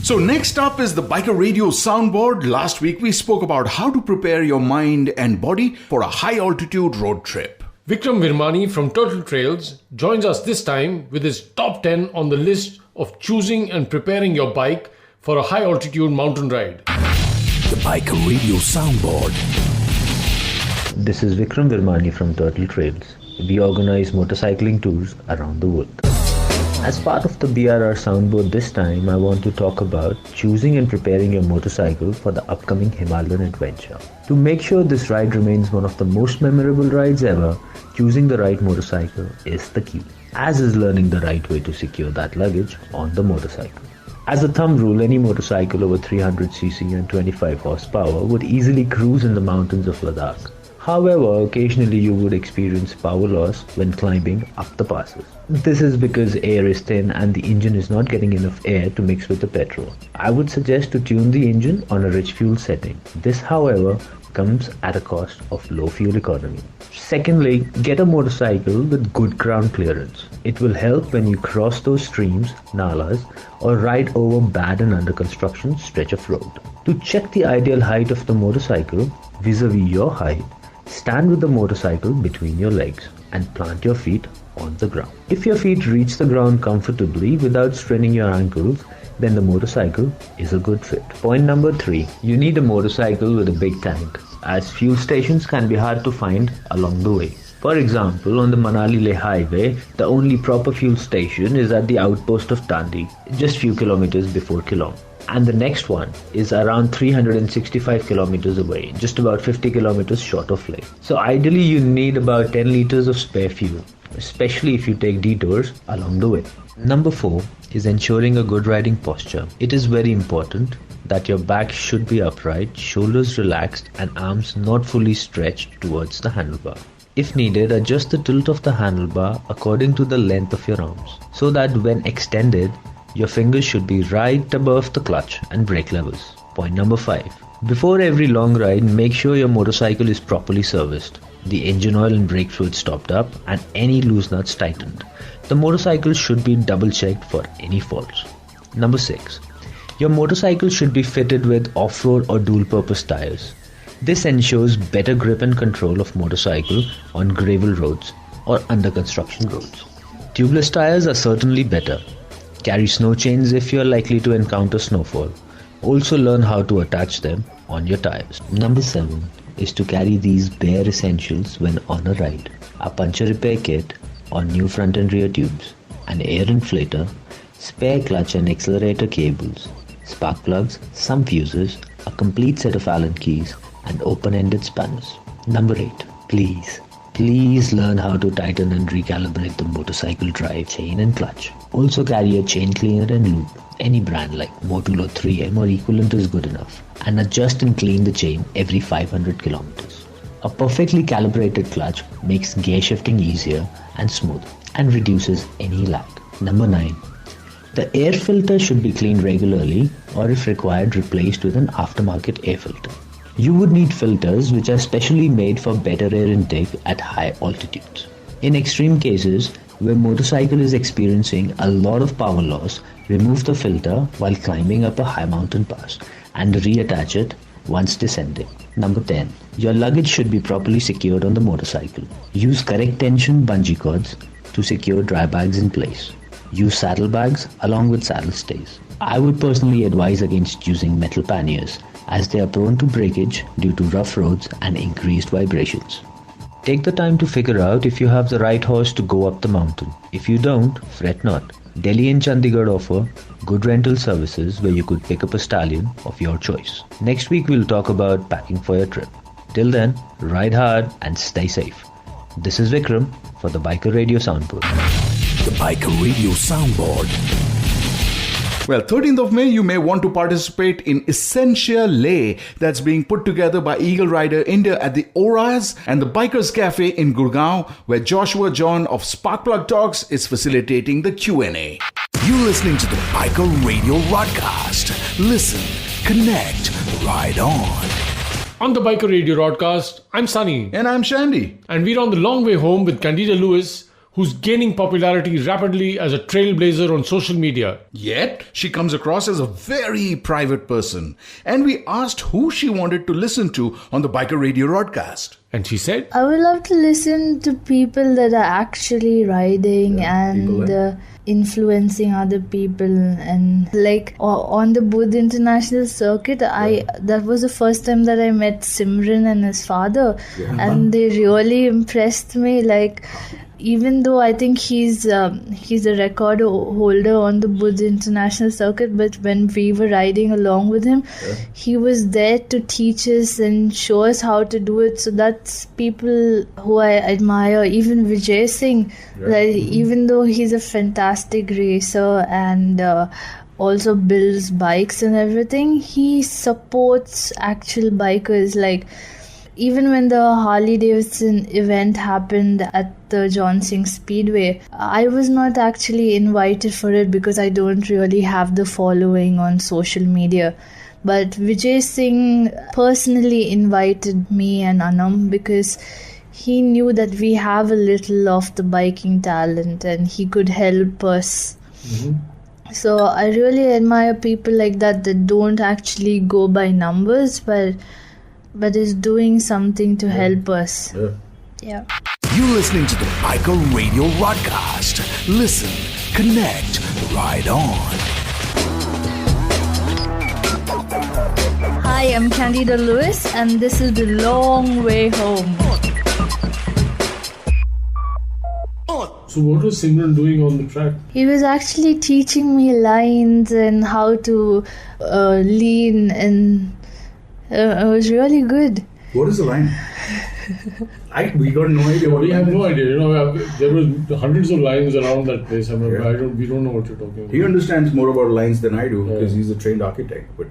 So next up is the Biker Radio soundboard. Last week we spoke about how to prepare your mind and body for a high altitude road trip. Vikram Virmani from Turtle Trails joins us this time with his top 10 on the list of choosing and preparing your bike for a high altitude mountain ride. The Biker Radio soundboard. This is Vikram Virmani from Turtle Trails. We organize motorcycling tours around the world. As part of the BRR soundboard this time, I want to talk about choosing and preparing your motorcycle for the upcoming Himalayan adventure. To make sure this ride remains one of the most memorable rides ever, choosing the right motorcycle is the key, as is learning the right way to secure that luggage on the motorcycle. As a thumb rule, any motorcycle over 300cc and 25 horsepower would easily cruise in the mountains of Ladakh. However, occasionally you would experience power loss when climbing up the passes. This is because air is thin and the engine is not getting enough air to mix with the petrol. I would suggest to tune the engine on a rich fuel setting. This, however, comes at a cost of low fuel economy. Secondly, get a motorcycle with good ground clearance. It will help when you cross those streams, nalas, or ride over bad and under construction stretch of road. To check the ideal height of the motorcycle vis-a-vis your height, stand with the motorcycle between your legs and plant your feet on the ground. If your feet reach the ground comfortably without straining your ankles, then the motorcycle is a good fit. Point number 3. You need a motorcycle with a big tank, as fuel stations can be hard to find along the way. For example, on the Manali-Leh highway, the only proper fuel station is at the outpost of Tandi, just few kilometers before Kilong. And the next one is around 365 kilometers away, just about 50 kilometers short of Leh. So ideally you need about 10 liters of spare fuel, especially if you take detours along the way. Number 4 is ensuring a good riding posture. It is very important that your back should be upright, shoulders relaxed and arms not fully stretched towards the handlebar. If needed, adjust the tilt of the handlebar according to the length of your arms, so that when extended, your fingers should be right above the clutch and brake levels. Point number 5. Before every long ride, make sure your motorcycle is properly serviced, the engine oil and brake fluids topped up and any loose nuts tightened. The motorcycle should be double checked for any faults. Number 6. Your motorcycle should be fitted with off-road or dual-purpose tires. This ensures better grip and control of motorcycle on gravel roads or under construction roads. Tubeless tires are certainly better. Carry snow chains if you are likely to encounter snowfall. Also learn how to attach them on your tires. Number 7 is to carry these bare essentials when on a ride. A puncture repair kit or new front and rear tubes, an air inflator, spare clutch and accelerator cables, spark plugs, some fuses, a complete set of Allen keys and open-ended spanners. Number 8. Please learn how to tighten and recalibrate the motorcycle drive, chain and clutch. Also carry a chain cleaner and lube. Any brand like Motul or 3M or equivalent is good enough. And adjust and clean the chain every 500 kilometers. A perfectly calibrated clutch makes gear shifting easier and smooth and reduces any lag. Number 9. The air filter should be cleaned regularly or if required replaced with an aftermarket air filter. You would need filters which are specially made for better air intake at high altitudes. In extreme cases, where motorcycle is experiencing a lot of power loss, remove the filter while climbing up a high mountain pass and reattach it once descending. Number 10. Your luggage should be properly secured on the motorcycle. Use correct tension bungee cords to secure dry bags in place. Use saddlebags along with saddle stays. I would personally advise against using metal panniers as they are prone to breakage due to rough roads and increased vibrations. Take the time to figure out if you have the right horse to go up the mountain. If you don't, fret not. Delhi and Chandigarh offer good rental services where you could pick up a stallion of your choice. Next week we'll talk about packing for your trip. Till then, ride hard and stay safe. This is Vikram for the Biker Radio Soundboard. The Biker Radio Soundboard. Well, 13th of May, you may want to participate in Essentia Lay that's being put together by Eagle Rider India at the Auras and the Bikers Cafe in Gurgaon, where Joshua John of Sparkplug Talks is facilitating the Q&A. You're listening to the Biker Radio Broadcast. Listen, connect, ride on. On the Biker Radio Broadcast, I'm Sunny. And I'm Shandy. And we're on the long way home with Candida Louis, who's gaining popularity rapidly as a trailblazer on social media. Yet, she comes across as a very private person. And we asked who she wanted to listen to on the Biker Radio Broadcast. And she said, I would love to listen to people that are actually riding and influencing other people. And like on the Buddha International Circuit, that was the first time that I met Simran and his father. Yeah. And they really impressed me. Like, even though I think he's a record holder on the Buddha International Circuit, but when we were riding along with him, he was there to teach us and show us how to do it. So that's people who I admire. Even Vijay Singh, even though he's a fantastic racer and also builds bikes and everything, he supports actual bikers. Like, even when the Harley Davidson event happened at the John Singh Speedway, I was not actually invited for it because I don't really have the following on social media. But Vijay Singh personally invited me and Anam because he knew that we have a little of the biking talent and he could help us. Mm-hmm. So I really admire people like that don't actually go by numbers, but is doing something to help us. Yeah. You're listening to the Biker Radio Broadcast. Listen, connect, ride on. Hi, I'm Candida Louis, and this is The Long Way Home. So what was Simran doing on the track? He was actually teaching me lines and how to lean, and it was really good. What is the line? We got no idea. We have no idea. You know, there were hundreds of lines around that place. I mean, we don't know what you're talking about. He understands more about lines than I do because he's a trained architect. But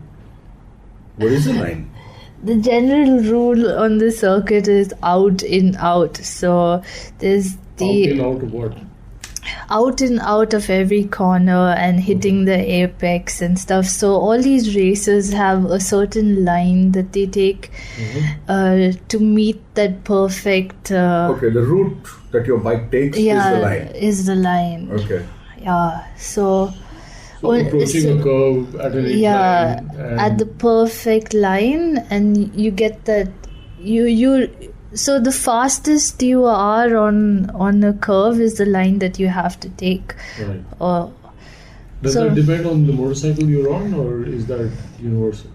what is the line? The general rule on the circuit is out in out. So there's the out in out of what? Out and out of every corner and hitting the apex and stuff. So all these racers have a certain line that they take to meet that perfect... okay, the route that your bike takes is the line. Okay. Yeah, so approaching a curve at an line. At the perfect line, and you get that... So the fastest you are on a curve is the line that you have to take. Right. Does that depend on the motorcycle you're on, or is that universal?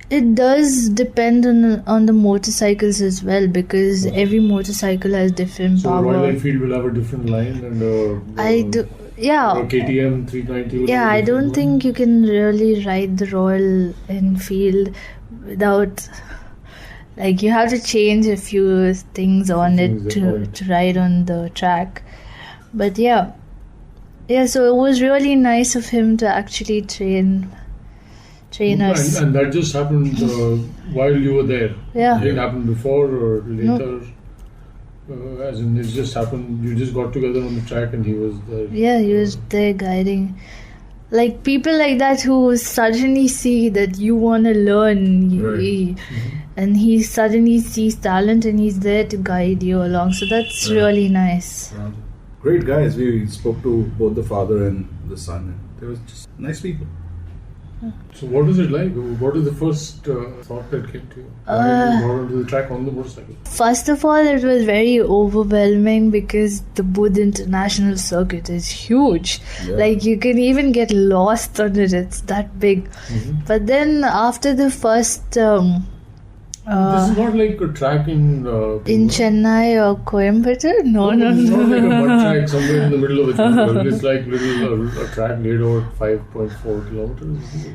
It does depend on the motorcycles as well, because every motorcycle has different power. So Royal Enfield will have a different line, and or KTM 390. Yeah, I don't think you can really ride the Royal Enfield without. Like, you have to change a few things on it to ride on the track. But yeah, so it was really nice of him to actually train us. And that just happened while you were there? Yeah. Did it happen before or later? No. As in, it just happened, you just got together on the track and he was there? Yeah, he was there guiding. Like, people like that who suddenly see that you want to learn, and he suddenly sees talent and he's there to guide you along. So that's really nice. Great guys. We spoke to both the father and the son, and they were just nice people. So what was it like? What is the first thought that came to you? Why did you go onto the track on the motorcycle? First of all, it was very overwhelming because the Buddha International Circuit is huge. Yeah. Like, you can even get lost on it. It's that big. Mm-hmm. But then after the first... this is not like a track in Chennai or Coimbatore? No. It's not like a mud track somewhere in the middle of the jungle. It's like a track laid out 5.4 kilometers.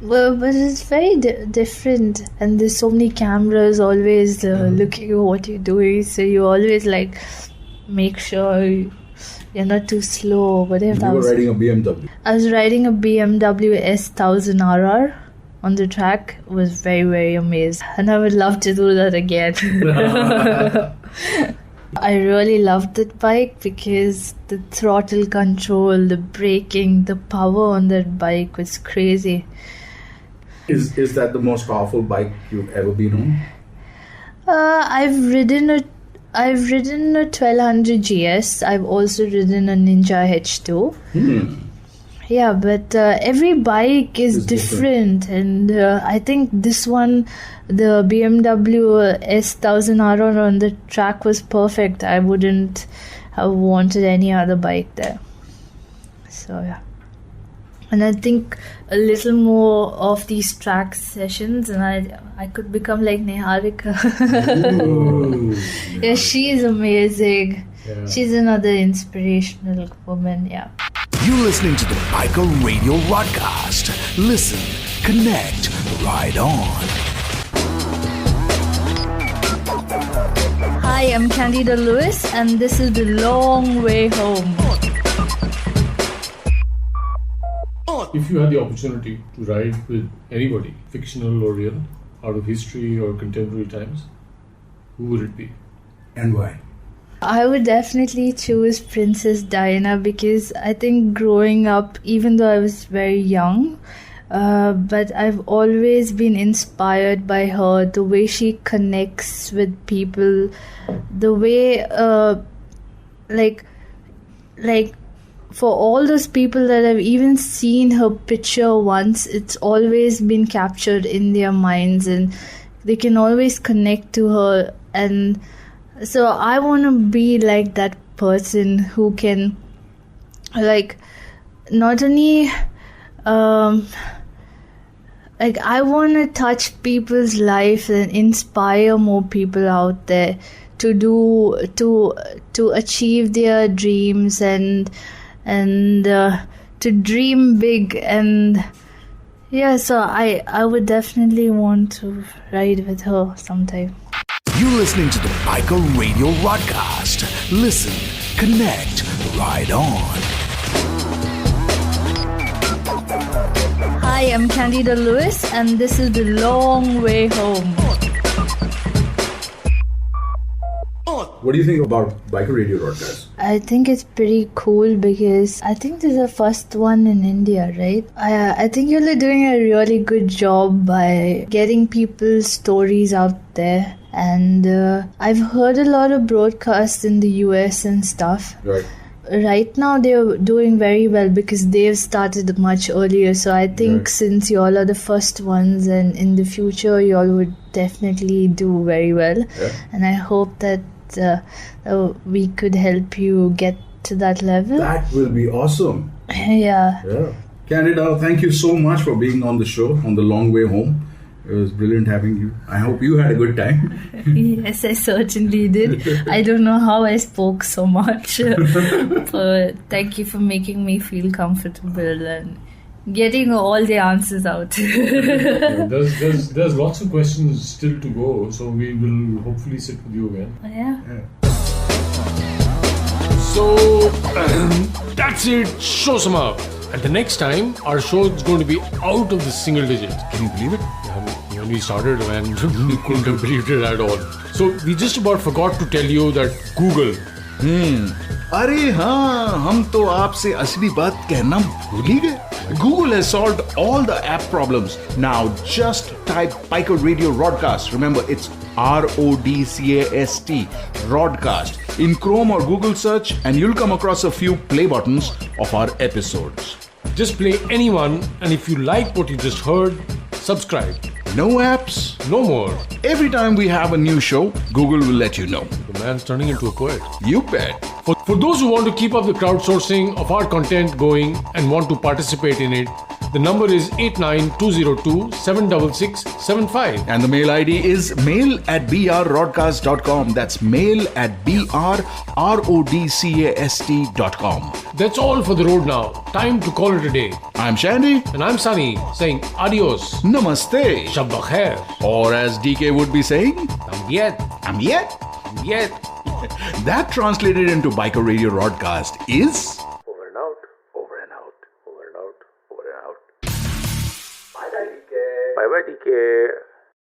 Well, but it's very different, and there's so many cameras always looking at what you're doing. So you always make sure You're not too slow. What if You were riding a BMW. I was riding a BMW S1000 RR on the track. It was very, very amazing. And I would love to do that again. I really loved that bike because the throttle control, the braking, the power on that bike was crazy. Is that the most powerful bike you've ever been on? I've ridden a 1200 GS. I've also ridden a Ninja H2. Yeah, but every bike is different. And I think this one, the BMW S1000 RR on the track was perfect. I wouldn't have wanted any other bike there. So yeah. And I think a little more of these track sessions and I could become like Niharika. Yeah, she's amazing. Yeah. She's another inspirational woman, yeah. You're listening to the Biker Radio Broadcast. Listen, connect, ride on. Hi, I'm Candida Louis and this is The Long Way Home. If you had the opportunity to ride with anybody, fictional or real, out of history or contemporary times, who would it be? And why? I would definitely choose Princess Diana because I think growing up, even though I was very young, but I've always been inspired by her, the way she connects with people, the way, for all those people that have even seen her picture once, it's always been captured in their minds and they can always connect to her. And so I want to be like that person who can, not only, I want to touch people's life and inspire more people out there to achieve their dreams and to dream big. And yeah, so I would definitely want to ride with her sometime. You're listening to the Biker Radio Broadcast. Listen, connect, ride on. Hi, I'm Candida Louis and this is The Long Way Home. What do you think about Biker Radio Broadcast? I think it's pretty cool because I think this is the first one in India, right? I think you're doing a really good job by getting people's stories out there. And I've heard a lot of broadcasts in the US and stuff. Right. Right now they're doing very well because they've started much earlier. So I think since you all are the first ones and in the future you all would definitely do very well. Yeah. And I hope that we could help you get to that level. That will be awesome. Yeah. Candida, thank you so much for being on the show on The Long Way Home. It was brilliant having you. I hope you had a good time. Yes, I certainly did. I don't know how I spoke so much. But thank you for making me feel comfortable and getting all the answers out. There's lots of questions still to go, so we will hopefully sit with you again. Yeah. So that's it. Show some up. And the next time, our show is going to be out of the single digits. Can you believe it? When we started, man, we couldn't have believed it at all. So we just about forgot to tell you that Google. अरे हाँ, हम तो आपसे असली बात कहना भूल ही गए. Google has solved all the app problems. Now just type Biker Radio Broadcast. Remember, it's RODCAST, Broadcast, in Chrome or Google search, and you'll come across a few play buttons of our episodes. Just play any one, and if you like what you just heard, subscribe. No apps, no more. Every time we have a new show, Google will let you know. The man's turning into a poet. You bet. For those who want to keep up the crowdsourcing of our content going and want to participate in it, the number is 89202-76675. And the mail ID is mail@brbroadcast.com. That's mail@brbroadcast.com. That's all for the road now. Time to call it a day. I'm Shandy. And I'm Sunny, saying adios. Namaste. Shab Bakhair. Or as DK would be saying, Amyet. Amyet. Amyet. That translated into Biker Radio Broadcast is...